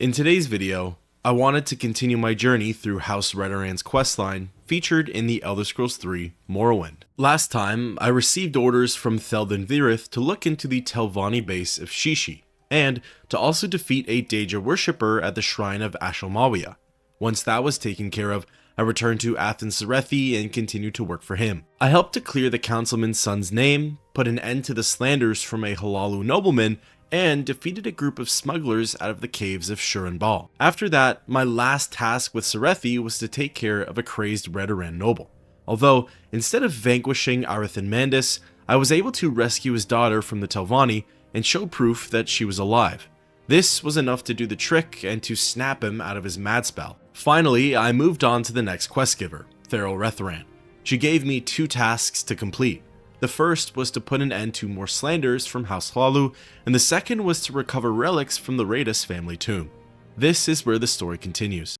In today's video, I wanted to continue my journey through House Redoran's questline featured in the Elder Scrolls 3 Morrowind. Last time, I received orders from Nalvilie to look into the Telvanni base of Shishi, and to also defeat a Daedra worshipper at the Shrine of Ashelmawia. Once that was taken care of, I returned to Andasreth and continued to work for him. I helped to clear the councilman's son's name, put an end to the slanders from a Halalu nobleman, and defeated a group of smugglers out of the caves of Shurenbal. After that, my last task with Sarethi was to take care of a crazed Redoran noble. Although, instead of vanquishing Arethan I was able to rescue his daughter from the Telvanni and show proof that she was alive. This was enough to do the trick and to snap him out of his mad spell. Finally, I moved on to the next quest giver, Redoran. She gave me 2 tasks to complete. The first was to put an end to more slanders from House Hlalu, and the second was to recover relics from the Raidus family tomb. This is where the story continues.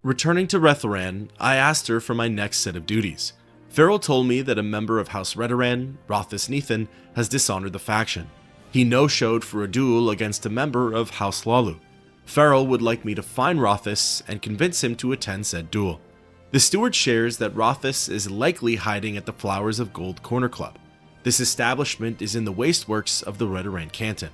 Returning to Redoran, I asked her for my next set of duties. Farrell told me that a member of House Redoran, Rothis Nethan, has dishonored the faction. He no-showed for a duel against a member of House Hlalu. Farrell would like me to find Rothis and convince him to attend said duel. The steward shares that Rothis is likely hiding at the Flowers of Gold Corner Club. This establishment is in the wasteworks of the Redoran Canton.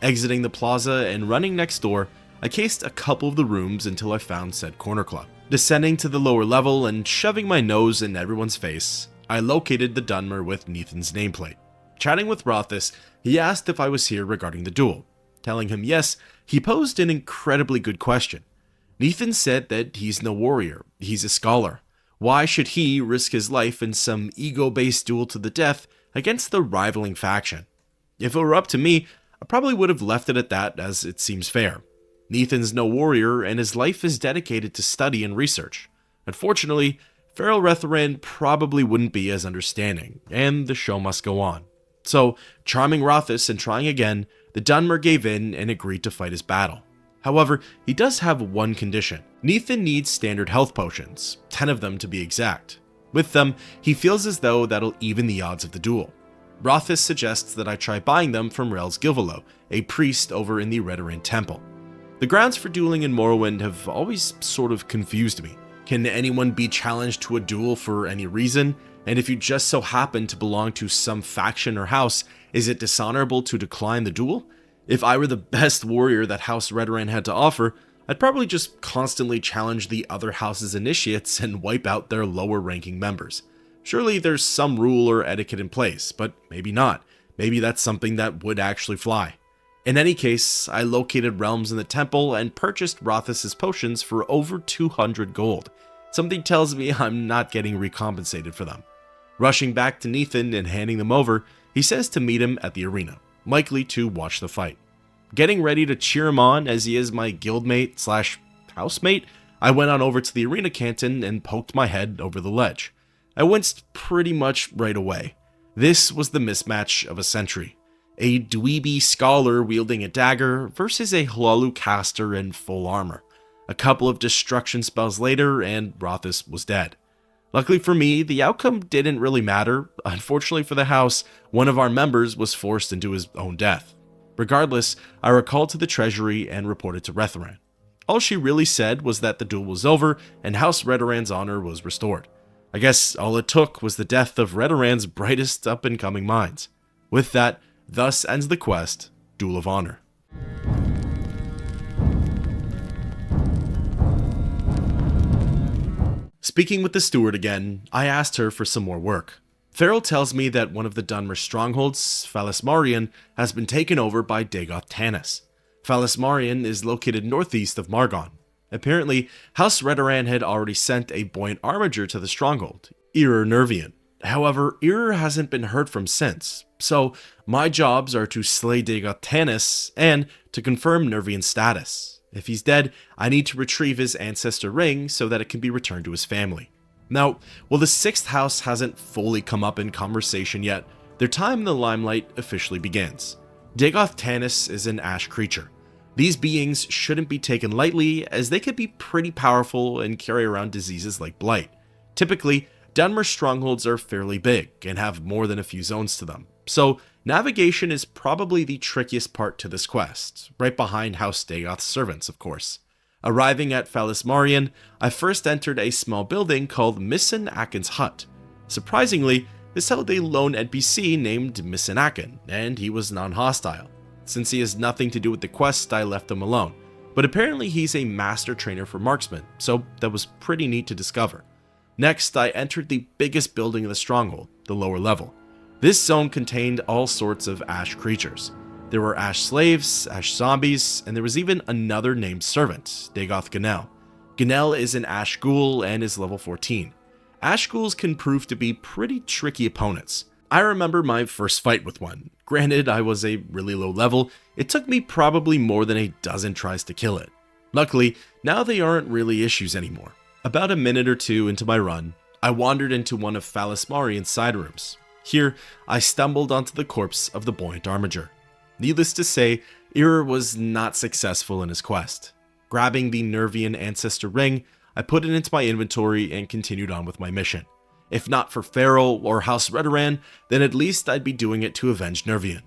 Exiting the plaza and running next door, I cased a couple of the rooms until I found said corner club. Descending to the lower level and shoving my nose in everyone's face, I located the Dunmer with Nethan's nameplate. Chatting with Rothis, he asked if I was here regarding the duel. Telling him yes, he posed an incredibly good question. Nethan said that he's no warrior, he's a scholar. Why should he risk his life in some ego-based duel to the death against the rivaling faction? If it were up to me, I probably would have left it at that, as it seems fair. Nethan's no warrior and his life is dedicated to study and research. Unfortunately, Feral Redoran probably wouldn't be as understanding, and the show must go on. So, charming Rothis and trying again, the Dunmer gave in and agreed to fight his battle. However, he does have one condition. Nethan needs standard health potions, 10 of them to be exact. With them, he feels as though that'll even the odds of the duel. Rothis suggests that I try buying them from Rels Gilvalo, a priest over in the Redoran Temple. The grounds for dueling in Morrowind have always sort of confused me. Can anyone be challenged to a duel for any reason? And if you just so happen to belong to some faction or house, is it dishonorable to decline the duel? If I were the best warrior that House Redoran had to offer, I'd probably just constantly challenge the other house's initiates and wipe out their lower ranking members. Surely there's some rule or etiquette in place, but maybe not. Maybe that's something that would actually fly. In any case, I located realms in the temple and purchased Rothis' potions for over 200 gold. Something tells me I'm not getting recompensated for them. Rushing back to Nethan and handing them over, he says to meet him at the arena, likely to watch the fight. Getting ready to cheer him on as he is my guildmate / housemate, I went on over to the arena canton and poked my head over the ledge. I winced pretty much right away. This was the mismatch of a century. A dweeby scholar wielding a dagger versus a Hlalu caster in full armor. A couple of destruction spells later and Rothis was dead. Luckily for me, the outcome didn't really matter. Unfortunately for the house, one of our members was forced into his own death. Regardless, I recalled to the treasury and reported to Redoran. All she really said was that the duel was over and House Redoran's honor was restored. I guess all it took was the death of Redoran's brightest up-and-coming minds. With that, thus ends the quest, Duel of Honor. Speaking with the steward again, I asked her for some more work. Farrell tells me that one of the Dunmer strongholds, Phalismarian, has been taken over by Dagoth Tanis. Phalismarian is located northeast of Margon. Apparently, House Redoran had already sent a buoyant armiger to the stronghold, Irir Nervian. However, Irir hasn't been heard from since, so my jobs are to slay Dagoth Tanis and to confirm Nervian's status. If he's dead, I need to retrieve his ancestor ring so that it can be returned to his family. Now, while the 6th house hasn't fully come up in conversation yet, their time in the limelight officially begins. Dagoth Tanis is an ash creature. These beings shouldn't be taken lightly, as they could be pretty powerful and carry around diseases like blight. Typically, Dunmer strongholds are fairly big and have more than a few zones to them. So navigation is probably the trickiest part to this quest, right behind House Dagoth's servants, of course. Arriving at Fedris, I first entered a small building called Missin Akin's Hut. Surprisingly, this held a lone NPC named Missin Akin, and he was non-hostile. Since he has nothing to do with the quest, I left him alone. But apparently he's a master trainer for marksmen, so that was pretty neat to discover. Next, I entered the biggest building in the stronghold, the lower level. This zone contained all sorts of Ash creatures. There were Ash slaves, Ash zombies, and there was even another named servant, Dagoth Gnell. Gnell is an Ash ghoul and is level 14. Ash ghouls can prove to be pretty tricky opponents. I remember my first fight with one. Granted, I was a really low level, it took me probably more than a dozen tries to kill it. Luckily, now they aren't really issues anymore. About a minute or two into my run, I wandered into one of Fedris' side rooms. Here, I stumbled onto the corpse of the buoyant armiger. Needless to say, Ira was not successful in his quest. Grabbing the Nervian ancestor ring, I put it into my inventory and continued on with my mission. If not for Feral or House Redoran, then at least I'd be doing it to avenge Nervian.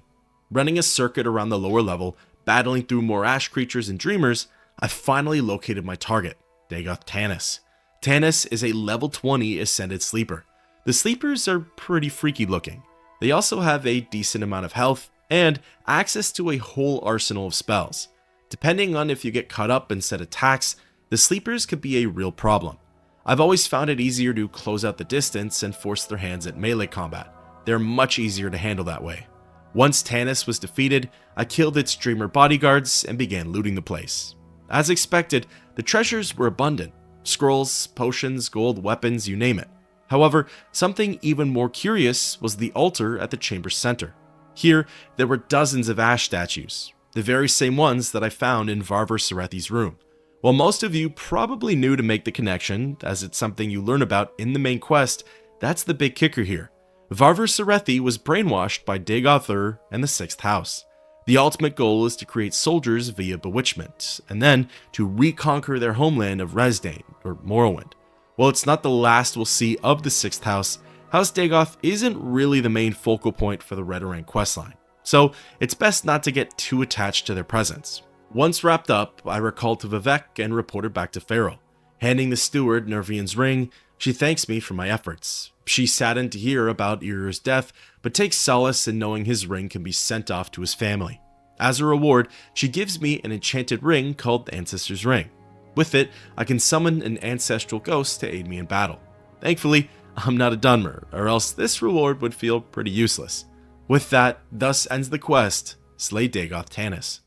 Running a circuit around the lower level, battling through more Ash creatures and Dreamers, I finally located my target, Dagoth Tanis. Tanis is a level 20 Ascended Sleeper. The Sleepers are pretty freaky looking. They also have a decent amount of health and access to a whole arsenal of spells. Depending on if you get caught up in set attacks, the Sleepers could be a real problem. I've always found it easier to close out the distance and force their hands at melee combat. They're much easier to handle that way. Once Tanis was defeated, I killed its Dreamer bodyguards and began looting the place. As expected, the treasures were abundant. Scrolls, potions, gold, weapons, you name it. However, something even more curious was the altar at the chamber's center. Here, there were dozens of Ash statues, the very same ones that I found in Varver Serethi's room. While most of you probably knew to make the connection, as it's something you learn about in the main quest, that's the big kicker here. Varver Serethi was brainwashed by Dagoth and the 6th House. The ultimate goal is to create soldiers via bewitchment, and then to reconquer their homeland of Resdain, or Morrowind. While it's not the last we'll see of the 6th House, House Dagoth isn't really the main focal point for the Redoran questline, so it's best not to get too attached to their presence. Once wrapped up, I recalled to Vivek and reported back to Feral. Handing the steward Nervian's ring, she thanks me for my efforts. She's saddened to hear about Irur's death, but takes solace in knowing his ring can be sent off to his family. As a reward, she gives me an enchanted ring called the Ancestor's Ring. With it, I can summon an ancestral ghost to aid me in battle. Thankfully, I'm not a Dunmer, or else this reward would feel pretty useless. With that, thus ends the quest, Slay Dagoth Tanis.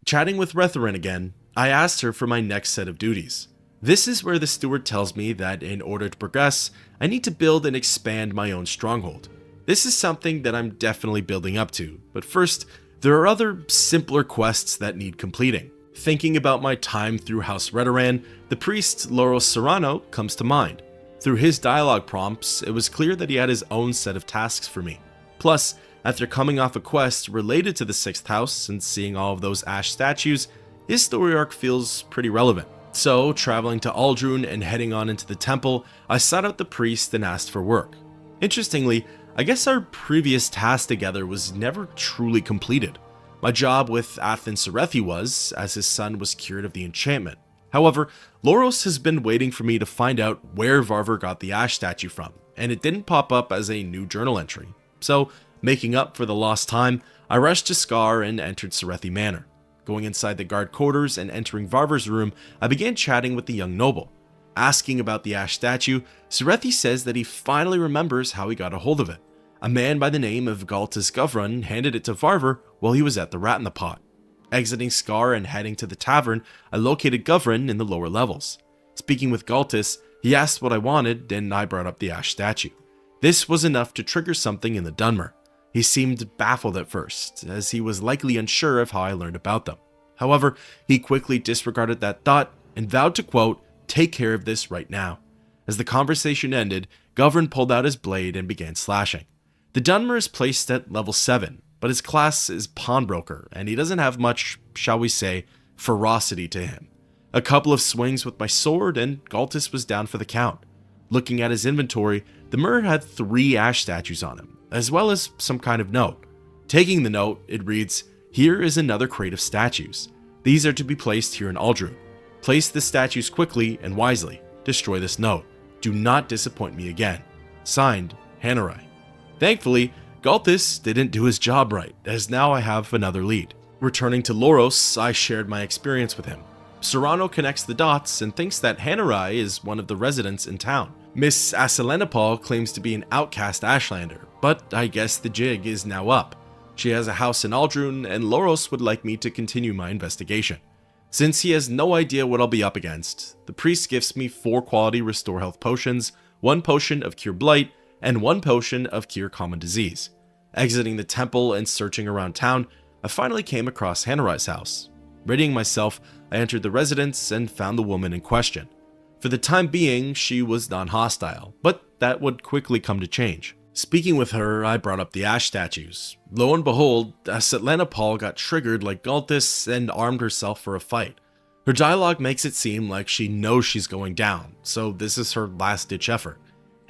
Chatting with Redoran again, I asked her for my next set of duties. This is where the steward tells me that in order to progress, I need to build and expand my own stronghold. This is something that I'm definitely building up to, but first, there are other simpler quests that need completing. Thinking about my time through House Redoran, the priest Loros Serrano comes to mind. Through his dialogue prompts, it was clear that he had his own set of tasks for me. Plus, after coming off a quest related to the 6th House and seeing all of those Ash statues, his story arc feels pretty relevant. So, traveling to Aldrun and heading on into the temple, I sought out the priest and asked for work. Interestingly, I guess our previous task together was never truly completed. My job with Athen Serethi was, as his son was cured of the enchantment. However, Loros has been waiting for me to find out where Varver got the Ash statue from, and it didn't pop up as a new journal entry. So, making up for the lost time, I rushed to Scar and entered Serethi Manor. Going inside the guard quarters and entering Varver's room, I began chatting with the young noble. Asking about the Ash statue, Serethi says that he finally remembers how he got a hold of it. A man by the name of Galtas Govran handed it to Varver while he was at the Rat in the Pot. Exiting Scar and heading to the tavern, I located Govran in the lower levels. Speaking with Galtas, he asked what I wanted, and I brought up the Ash statue. This was enough to trigger something in the Dunmer. He seemed baffled at first, as he was likely unsure of how I learned about them. However, he quickly disregarded that thought and vowed to, quote, "take care of this right now." As the conversation ended, Govran pulled out his blade and began slashing. The Dunmer is placed at level 7, but his class is Pawnbroker, and he doesn't have much, shall we say, ferocity to him. A couple of swings with my sword and Galtus was down for the count. Looking at his inventory, the mirror had 3 ash statues on him, as well as some kind of note. Taking the note, it reads, "Here is another crate of statues. These are to be placed here in Aldrun. Place the statues quickly and wisely. Destroy this note. Do not disappoint me again. Signed, Hanurai." Thankfully, Galtus didn't do his job right, as now I have another lead. Returning to Loros, I shared my experience with him. Serrano connects the dots and thinks that Hanurai is one of the residents in town. Miss Aselenapal claims to be an outcast Ashlander, but I guess the jig is now up. She has a house in Aldrun, and Loros would like me to continue my investigation. Since he has no idea what I'll be up against, the priest gives me 4 quality restore health potions, 1 potion of cure blight, and 1 potion of cure common disease. Exiting the temple and searching around town, I finally came across Hanurai's house. Readying myself, I entered the residence and found the woman in question. For the time being, she was non-hostile, but that would quickly come to change. Speaking with her, I brought up the ash statues. Lo and behold, Setlanapal got triggered like Galtus and armed herself for a fight. Her dialogue makes it seem like she knows she's going down, so this is her last-ditch effort.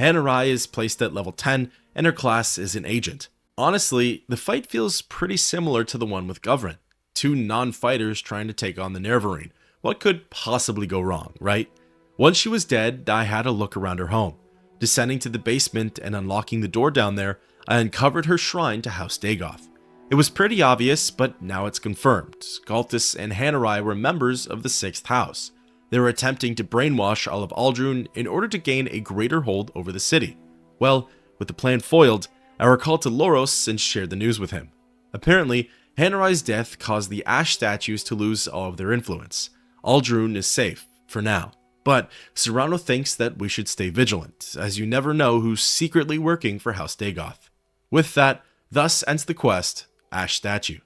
Hanurai is placed at level 10, and her class is an agent. Honestly, the fight feels pretty similar to the one with Govrin. 2 non-fighters trying to take on the Nervarine. What could possibly go wrong, right? Once she was dead, I had a look around her home. Descending to the basement and unlocking the door down there, I uncovered her shrine to House Dagoth. It was pretty obvious, but now it's confirmed. Galtus and Hanurai were members of the 6th house. They were attempting to brainwash all of Aldrun in order to gain a greater hold over the city. Well, with the plan foiled, I recalled to Loros and shared the news with him. Apparently, Hanurai's death caused the ash statues to lose all of their influence. Aldrun is safe, for now. But Serrano thinks that we should stay vigilant, as you never know who's secretly working for House Dagoth. With that, thus ends the quest, Ash Statue.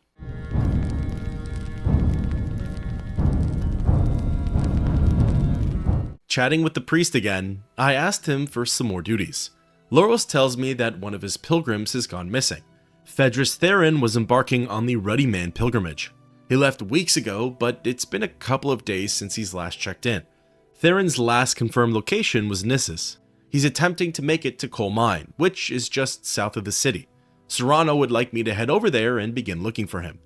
Chatting with the priest again, I asked him for some more duties. Loros tells me that one of his pilgrims has gone missing. Fedris Tharen was embarking on the Ruddy Man pilgrimage. He left weeks ago, but it's been a couple of days since he's last checked in. Tharen's last confirmed location was Gnisis. He's attempting to make it to Coal Mine, which is just south of the city. Serrano would like me to head over there and begin looking for him.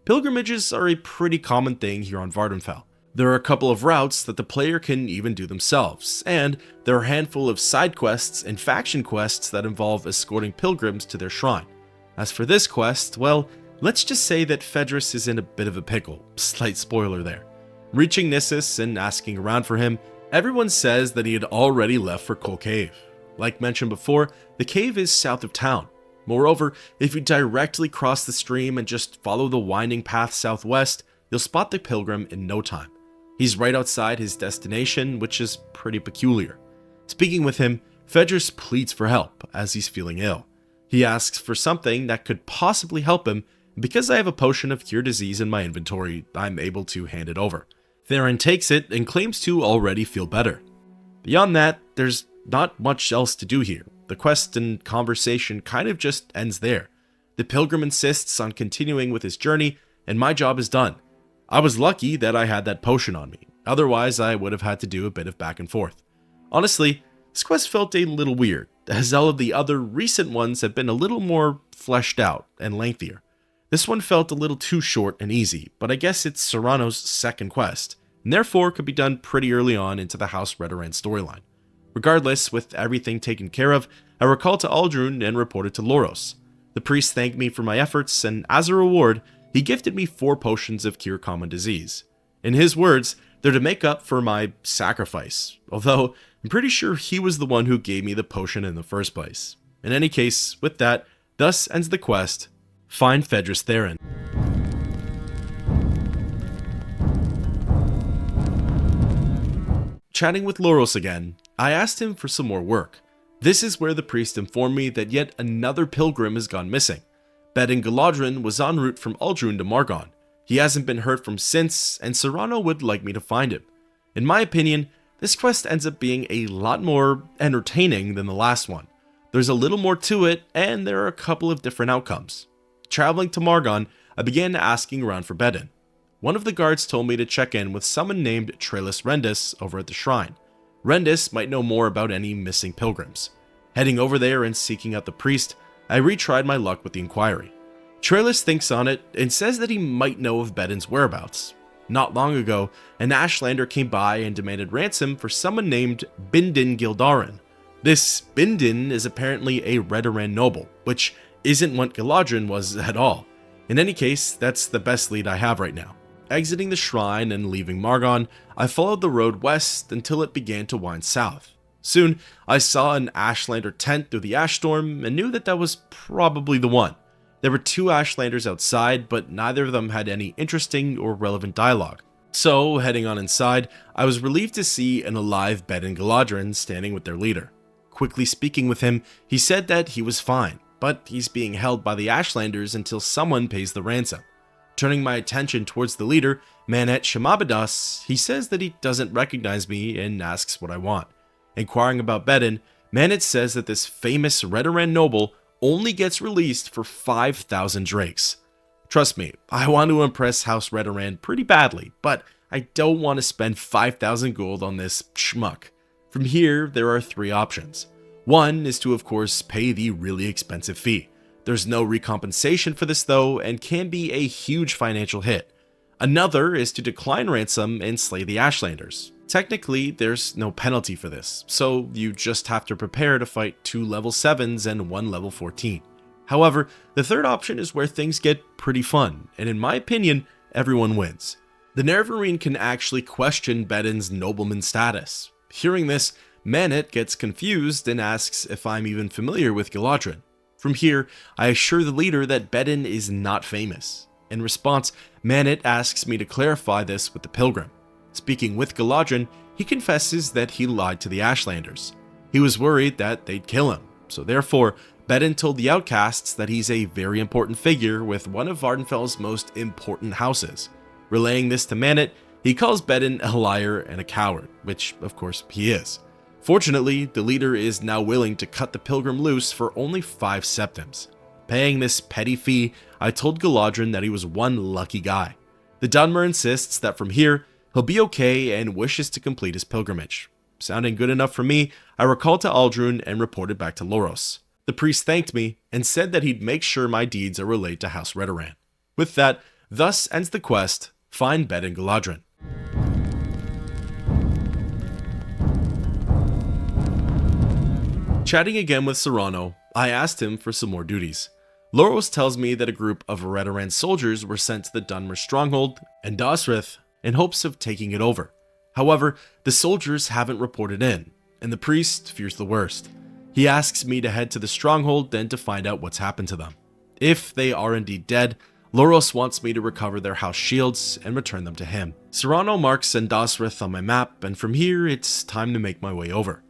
Pilgrimages are a pretty common thing here on Vvardenfell. There are a couple of routes that the player can even do themselves, and there are a handful of side quests and faction quests that involve escorting pilgrims to their shrine. As for this quest, well, let's just say that Fedris is in a bit of a pickle. Slight spoiler there. Reaching Gnisis and asking around for him, everyone says that he had already left for Coal Cave. Like mentioned before, the cave is south of town. Moreover, if you directly cross the stream and just follow the winding path southwest, you'll spot the pilgrim in no time. He's right outside his destination, which is pretty peculiar. Speaking with him, Fedris pleads for help as he's feeling ill. He asks for something that could possibly help him, and because I have a potion of cure disease in my inventory, I'm able to hand it over. Tharen takes it and claims to already feel better. Beyond that, there's not much else to do here. The quest and conversation kind of just ends there. The pilgrim insists on continuing with his journey, and my job is done. I was lucky that I had that potion on me, otherwise I would have had to do a bit of back and forth. Honestly, this quest felt a little weird, as all of the other recent ones have been a little more fleshed out and lengthier. This one felt a little too short and easy, but I guess it's Serrano's second quest, and therefore could be done pretty early on into the House Redoran storyline. Regardless, with everything taken care of, I recalled to Aldrun and reported to Loros. The priest thanked me for my efforts, and as a reward, he gifted me 4 potions of cure common disease. In his words, they're to make up for my sacrifice, although I'm pretty sure he was the one who gave me the potion in the first place. In any case, with that, thus ends the quest, Find Fedris Tharen. Chatting with Loros again, I asked him for some more work. This is where the priest informed me that yet another pilgrim has gone missing. Beden Giladren was en route from Aldrun to Margon. He hasn't been heard from since, and Serrano would like me to find him. In my opinion, this quest ends up being a lot more entertaining than the last one. There's a little more to it, and there are a couple of different outcomes. Traveling to Margon, I began asking around for Beden. one of the guards told me to check in with someone named Trellis Rendis over at the shrine. Rendis might know more about any missing pilgrims. Heading over there and seeking out the priest, I retried my luck with the inquiry. Trellis thinks on it and says that he might know of Beden's whereabouts. Not long ago, an Ashlander came by and demanded ransom for someone named Beden Giladren. This Beden is apparently a Redoran noble, which isn't what Giladren was at all. In any case, that's the best lead I have right now. Exiting the shrine and leaving Margon, I followed the road west until it began to wind south. Soon, I saw an Ashlander tent through the ash storm and knew that that was probably the one. There were 2 Ashlanders outside, but neither of them had any interesting or relevant dialogue. So, heading on inside, I was relieved to see an alive Beden Giladren standing with their leader. Quickly speaking with him, he said that he was fine, but he's being held by the Ashlanders until someone pays the ransom. Turning my attention towards the leader, Manet Shamabadas, he says that he doesn't recognize me and asks what I want. Inquiring about Beden, Manet says that this famous Redoran noble only gets released for 5,000 drakes. Trust me, I want to impress House Redoran pretty badly, but I don't want to spend 5,000 gold on this schmuck. From here, there are 3 options. One is to, of course, pay the really expensive fee. There's no recompensation for this though, and can be a huge financial hit. Another is to decline ransom and slay the Ashlanders. Technically, there's no penalty for this, so you just have to prepare to fight 2 level 7s and 1 level 14. However, the third option is where things get pretty fun, and in my opinion, everyone wins. The Nalvilie can actually question Beden's nobleman status. Hearing this, Manet gets confused and asks if I'm even familiar with Giladren. From here, I assure the leader that Beden is not famous. In response, Manet asks me to clarify this with the pilgrim. Speaking with Giladren, he confesses that he lied to the Ashlanders. He was worried that they'd kill him, so therefore, Beden told the outcasts that he's a very important figure with one of Vardenfell's most important houses. Relaying this to Manet, he calls Beden a liar and a coward, which of course he is. Fortunately, the leader is now willing to cut the pilgrim loose for only 5 septims. Paying this petty fee, I told Giladren that he was one lucky guy. The Dunmer insists that from here, he'll be okay and wishes to complete his pilgrimage. Sounding good enough for me, I recalled to Aldrun and reported back to Loros. The priest thanked me and said that he'd make sure my deeds are relayed to House Redoran. With that, thus ends the quest, Find Beden Giladren. Chatting again with Serrano, I asked him for some more duties. Loros tells me that a group of Redoran soldiers were sent to the Dunmer stronghold, Andasreth, in hopes of taking it over. However, the soldiers haven't reported in, and the priest fears the worst. He asks me to head to the stronghold then to find out what's happened to them. If they are indeed dead, Loros wants me to recover their house shields and return them to him. Serrano marks Andasreth on my map, and from here it's time to make my way over.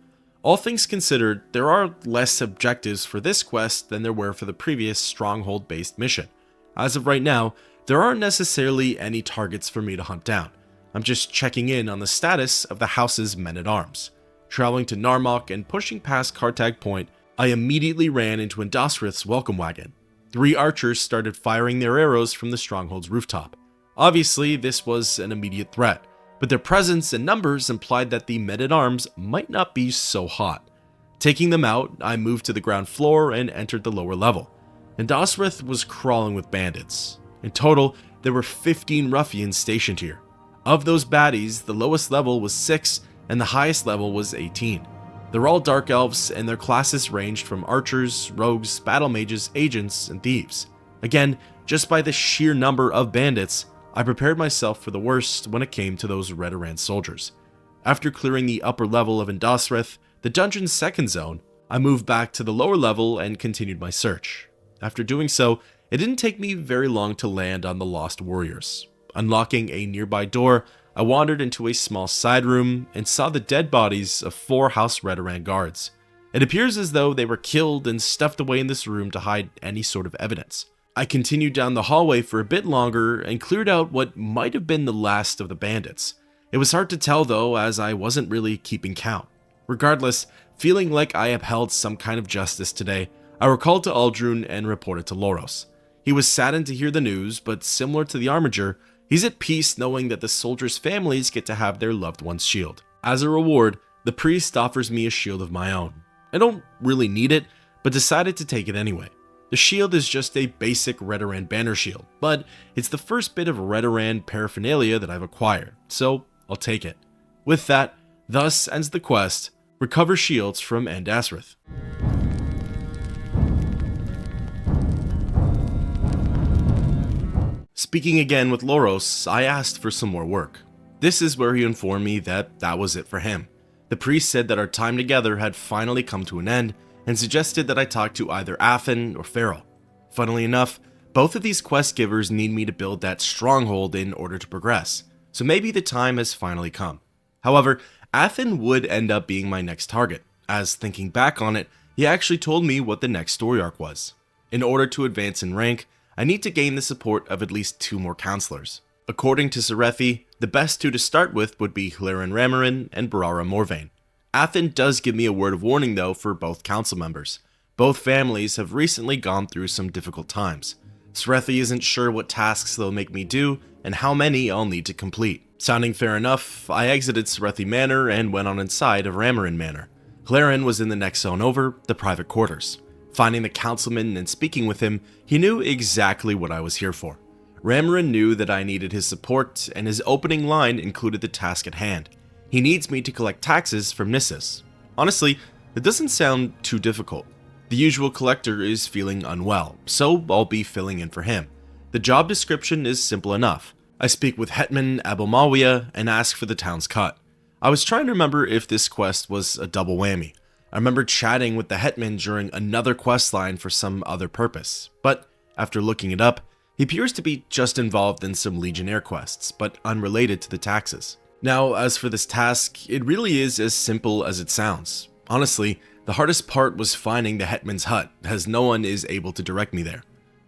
All things considered, there are less objectives for this quest than there were for the previous stronghold-based mission. As of right now, there aren't necessarily any targets for me to hunt down. I'm just checking in on the status of the house's men-at-arms. Traveling to Narmok and pushing past Kartag Point, I immediately ran into Andasreth's welcome wagon. 3 archers started firing their arrows from the stronghold's rooftop. Obviously, this was an immediate threat, but their presence and numbers implied that the men-at-arms might not be so hot. Taking them out, I moved to the ground floor and entered the lower level. Andasreth was crawling with bandits. In total, there were 15 ruffians stationed here. Of those baddies, the lowest level was 6 and the highest level was 18. They're all dark elves and their classes ranged from archers, rogues, battle mages, agents, and thieves. Again, just by the sheer number of bandits, I prepared myself for the worst when it came to those Redoran soldiers. After clearing the upper level of Andasreth, the dungeon's second zone, I moved back to the lower level and continued my search. After doing so, it didn't take me very long to land on the Lost Warriors. Unlocking a nearby door, I wandered into a small side room and saw the dead bodies of 4 House Redoran guards. It appears as though they were killed and stuffed away in this room to hide any sort of evidence. I continued down the hallway for a bit longer and cleared out what might have been the last of the bandits. It was hard to tell though, as I wasn't really keeping count. Regardless, feeling like I upheld some kind of justice today, I recalled to Aldrun and reported to Loros. He was saddened to hear the news, but similar to the Armiger, He's at peace knowing that the soldiers' families get to have their loved one's shield. As a reward, the priest offers me a shield of my own. I don't really need it, but decided to take it anyway. The shield is just a basic Redoran banner shield, but it's the first bit of Redoran paraphernalia that I've acquired, so I'll take it. With that, thus ends the quest, recover shields from Andasreth. Speaking again with Loros, I asked for some more work. This is where he informed me that that was it for him. The priest said that our time together had finally come to an end, and suggested that I talk to either Athen or Farrell. Funnily enough, both of these quest givers need me to build that stronghold in order to progress, so maybe the time has finally come. However, Athen would end up being my next target, as thinking back on it, he actually told me what the next story arc was. In order to advance in rank, I need to gain the support of at least 2 more counselors. According to Sarethi, the best 2 to start with would be Hlaren Ramarin and Barara Morvayn. Athen does give me a word of warning though for both council members. Both families have recently gone through some difficult times. Sarethi isn't sure what tasks they'll make me do and how many I'll need to complete. Sounding fair enough, I exited Sarethi Manor and went on inside of Ramarin Manor. Hlaren was in the next zone over, the private quarters. Finding the councilman and speaking with him, he knew exactly what I was here for. Ramarin knew that I needed his support, and his opening line included the task at hand. He needs me to collect taxes from Gnisis. Honestly, it doesn't sound too difficult. The usual collector is feeling unwell, so I'll be filling in for him. The job description is simple enough. I speak with Hetman Abelmawiya and ask for the town's cut. I was trying to remember if this quest was a double whammy. I remember chatting with the Hetman during another quest line for some other purpose, but after looking it up, he appears to be just involved in some Legionnaire quests, but unrelated to the taxes. Now, as for this task, it really is as simple as it sounds. Honestly, the hardest part was finding the Hetman's hut, as no one is able to direct me there.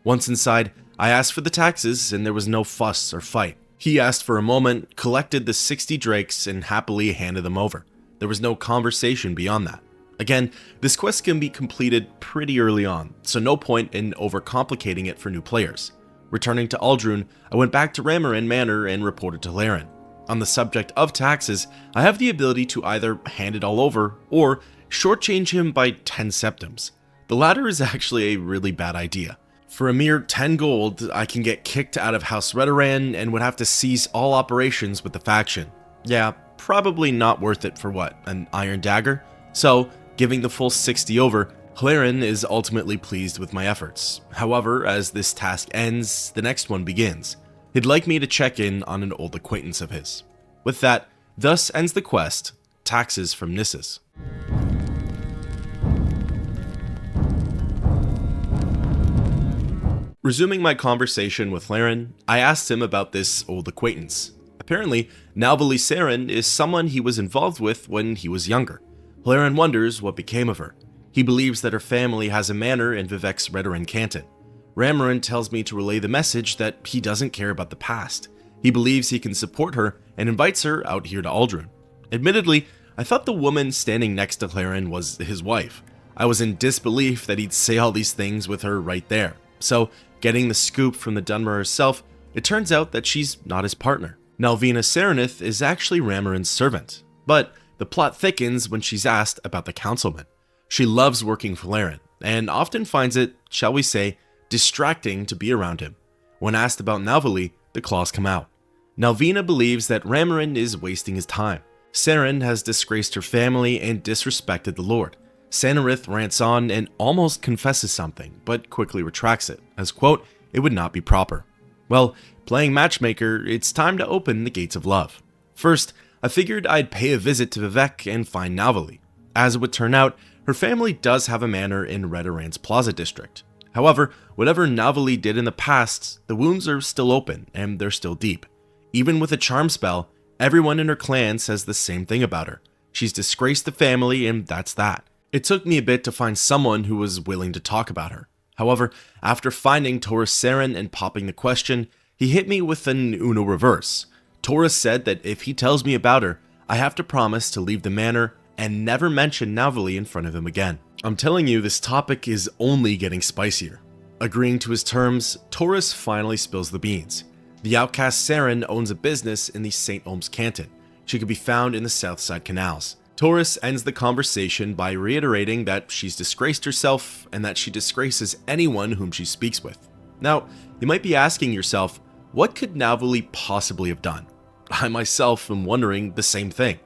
Once inside, I asked for the taxes, and there was no fuss or fight. He asked for a moment, collected the 60 drakes, and happily handed them over. There was no conversation beyond that. Again, this quest can be completed pretty early on, so no point in overcomplicating it for new players. Returning to Aldrun, I went back to Ramarin Manor and reported to Hlaren. On the subject of taxes, I have the ability to either hand it all over or shortchange him by 10 septims. The latter is actually a really bad idea. For a mere 10 gold, I can get kicked out of House Redoran and would have to cease all operations with the faction. Yeah, probably not worth it for what, an iron dagger? So, giving the full 60 over, Hlaren is ultimately pleased with my efforts. However, as this task ends, the next one begins. He'd like me to check in on an old acquaintance of his. With that, thus ends the quest, taxes from Gnisis. Resuming my conversation with Hlaren, I asked him about this old acquaintance. Apparently, Nalvilie Saren is someone he was involved with when he was younger. Hlaren wonders what became of her. He believes that her family has a manor in Vivek's Redoran Canton. Ramarin tells me to relay the message that he doesn't care about the past. He believes he can support her and invites her out here to Aldrun. Admittedly, I thought the woman standing next to Hlaren was his wife. I was in disbelief that he'd say all these things with her right there. So, getting the scoop from the Dunmer herself, it turns out that she's not his partner. Nalvilie Saren is actually Ramarin's servant, but the plot thickens when she's asked about the councilman. She loves working for Hlaren, and often finds it, shall we say, distracting to be around him. When asked about Nalvilie, the claws come out. Nalvilie believes that Ramarin is wasting his time. Saren has disgraced her family and disrespected the Lord. Sanarith rants on and almost confesses something, but quickly retracts it, as quote, it would not be proper. Well, playing matchmaker, it's time to open the gates of love. First, I figured I'd pay a visit to Vivek and find Nalvilie. As it would turn out, her family does have a manor in Redoran's Plaza district. However, whatever Nalvilie did in the past, the wounds are still open and they're still deep. Even with a charm spell, everyone in her clan says the same thing about her. She's disgraced the family and that's that. It took me a bit to find someone who was willing to talk about her. However, after finding Taurus Saren and popping the question, he hit me with an Uno reverse. Taurus said that if he tells me about her, I have to promise to leave the manor and never mention Nalvilie in front of him again. I'm telling you, this topic is only getting spicier. Agreeing to his terms, Taurus finally spills the beans. The outcast Saren owns a business in the St. Oms Canton. She could be found in the Southside Canals. Taurus ends the conversation by reiterating that she's disgraced herself and that she disgraces anyone whom she speaks with. Now, you might be asking yourself, what could Nalvilie possibly have done? I myself am wondering the same thing.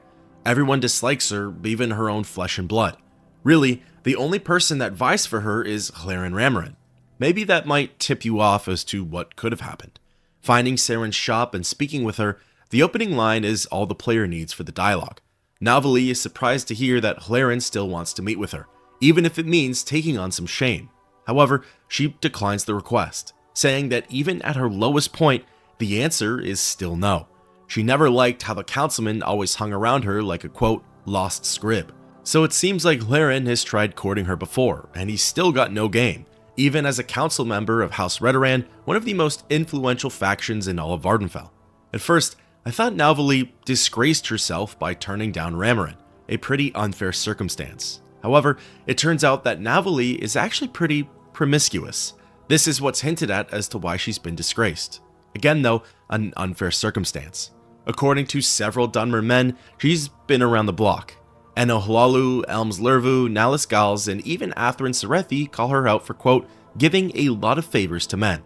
Everyone dislikes her, even her own flesh and blood. Really, the only person that vies for her is Gnisis. Maybe that might tip you off as to what could have happened. Finding Saren's shop and speaking with her, the opening line is all the player needs for the dialogue. Nalvilie is surprised to hear that Tharen still wants to meet with her, even if it means taking on some shame. However, she declines the request, saying that even at her lowest point, the answer is still no. She never liked how the councilman always hung around her like a quote, lost scrib. So it seems like Tharen has tried courting her before, and he's still got no game, even as a council member of House Redoran, one of the most influential factions in all of Vvardenfell. At first, I thought Nalvilie disgraced herself by turning down Ramarin, a pretty unfair circumstance. However, it turns out that Nalvilie is actually pretty promiscuous. This is what's hinted at as to why she's been disgraced. Again though, an unfair circumstance. According to several Dunmer men, she's been around the block. Enohlalu, Elmslervu, Nalis Gals, and even Atherin Sarethi call her out for quote, giving a lot of favors to men.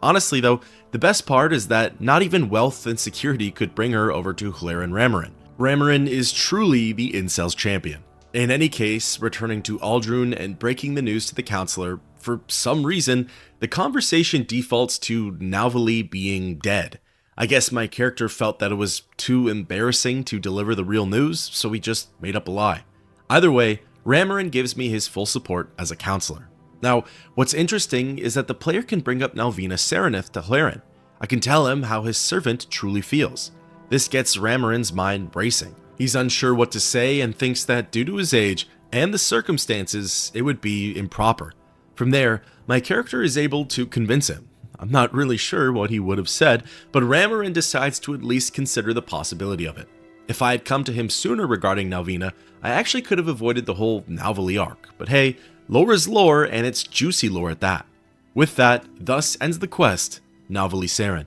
Honestly though, the best part is that not even wealth and security could bring her over to Ramarin. Ramarin is truly the incel's champion. In any case, returning to Aldrun and breaking the news to the counselor, for some reason, the conversation defaults to Nalvilie being dead. I guess my character felt that it was too embarrassing to deliver the real news, so he just made up a lie. Either way, Ramarin gives me his full support as a counselor. Now, what's interesting is that the player can bring up Nalvilie Saren to Tharen. I can tell him how his servant truly feels. This gets Ramarin's mind racing. He's unsure what to say and thinks that due to his age and the circumstances, it would be improper. From there, my character is able to convince him. I'm not really sure what he would have said, but Ramarin decides to at least consider the possibility of it. If I had come to him sooner regarding Nalvilie, I actually could have avoided the whole Nalvilie arc, but hey, lore is lore, and it's juicy lore at that. With that, thus ends the quest, Nalvilie Saren.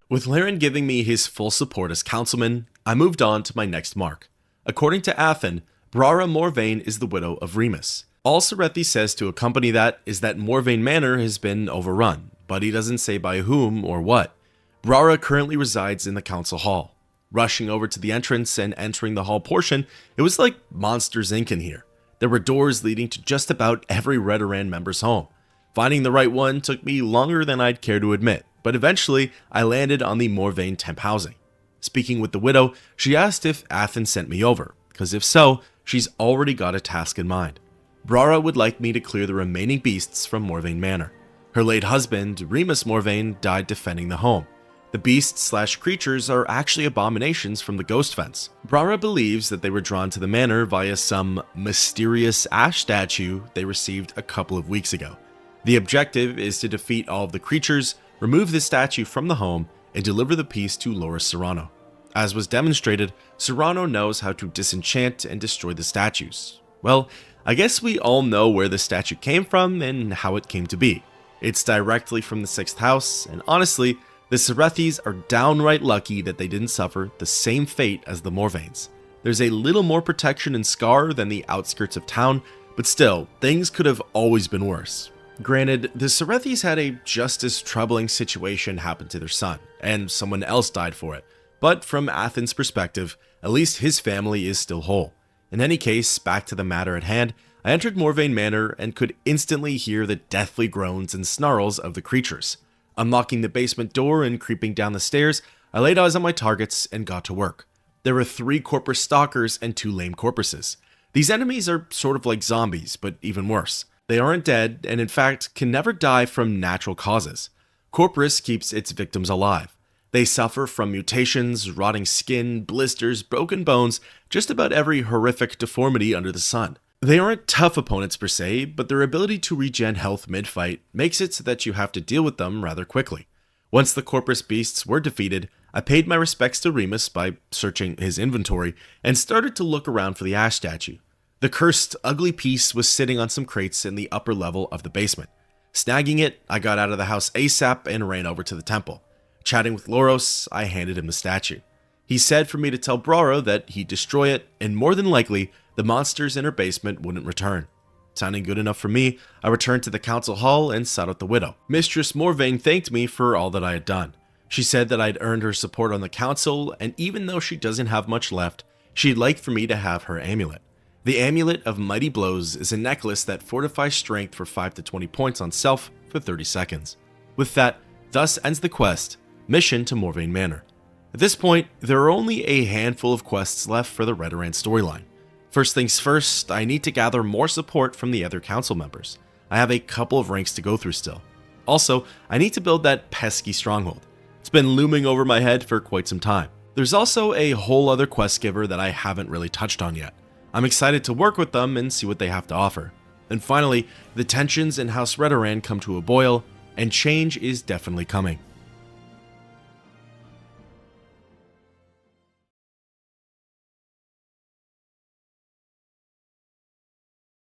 With Tharen giving me his full support as councilman, I moved on to my next mark. According to Athen, Brara Morvayn is the widow of Remus. All Sarethi says to accompany that is that Morvayn Manor has been overrun, but he doesn't say by whom or what. Brara currently resides in the council hall. Rushing over to the entrance and entering the hall portion, it was like Monsters Inc. in here. There were doors leading to just about every Redoran member's home. Finding the right one took me longer than I'd care to admit, but eventually I landed on the Morvayn temp housing. Speaking with the widow, she asked if Athen sent me over, because if so, she's already got a task in mind. Brara would like me to clear the remaining beasts from Morvayn Manor. Her late husband, Remus Morvayn, died defending the home. The beasts/creatures are actually abominations from the Ghost Fence. Brara believes that they were drawn to the manor via some mysterious ash statue they received a couple of weeks ago. The objective is to defeat all of the creatures, remove the statue from the home, and deliver the piece to Loris Serrano. As was demonstrated, Serrano knows how to disenchant and destroy the statues. Well, I guess we all know where the statue came from and how it came to be. It's directly from the 6th house, and honestly, the Sarethis are downright lucky that they didn't suffer the same fate as the Morvayns. There's a little more protection in Scar than the outskirts of town, but still, things could have always been worse. Granted, the Sarethis had a just as troubling situation happen to their son, and someone else died for it. But from Athen's perspective, at least his family is still whole. In any case, back to the matter at hand, I entered Morvayn Manor and could instantly hear the deathly groans and snarls of the creatures. Unlocking the basement door and creeping down the stairs, I laid eyes on my targets and got to work. There were 3 corpus stalkers and 2 lame corpuses. These enemies are sort of like zombies, but even worse. They aren't dead, and in fact, can never die from natural causes. Corpus keeps its victims alive. They suffer from mutations, rotting skin, blisters, broken bones, just about every horrific deformity under the sun. They aren't tough opponents per se, but their ability to regen health mid-fight makes it so that you have to deal with them rather quickly. Once the corpus beasts were defeated, I paid my respects to Remus by searching his inventory and started to look around for the ash statue. The cursed, ugly piece was sitting on some crates in the upper level of the basement. Snagging it, I got out of the house ASAP and ran over to the temple. Chatting with Loros, I handed him the statue. He said for me to tell Brara that he'd destroy it, and more than likely, the monsters in her basement wouldn't return. Sounding good enough for me, I returned to the council hall and sought out the widow. Mistress Morvayn thanked me for all that I had done. She said that I'd earned her support on the council, and even though she doesn't have much left, she'd like for me to have her amulet. The Amulet of Mighty Blows is a necklace that fortifies strength for 5 to 20 points on self for 30 seconds. With that, thus ends the quest, Mission to Morvayn Manor. At this point, there are only a handful of quests left for the Redoran storyline. First things first, I need to gather more support from the other council members. I have a couple of ranks to go through still. Also, I need to build that pesky stronghold. It's been looming over my head for quite some time. There's also a whole other quest giver that I haven't really touched on yet. I'm excited to work with them and see what they have to offer. And finally, the tensions in House Redoran come to a boil, and change is definitely coming.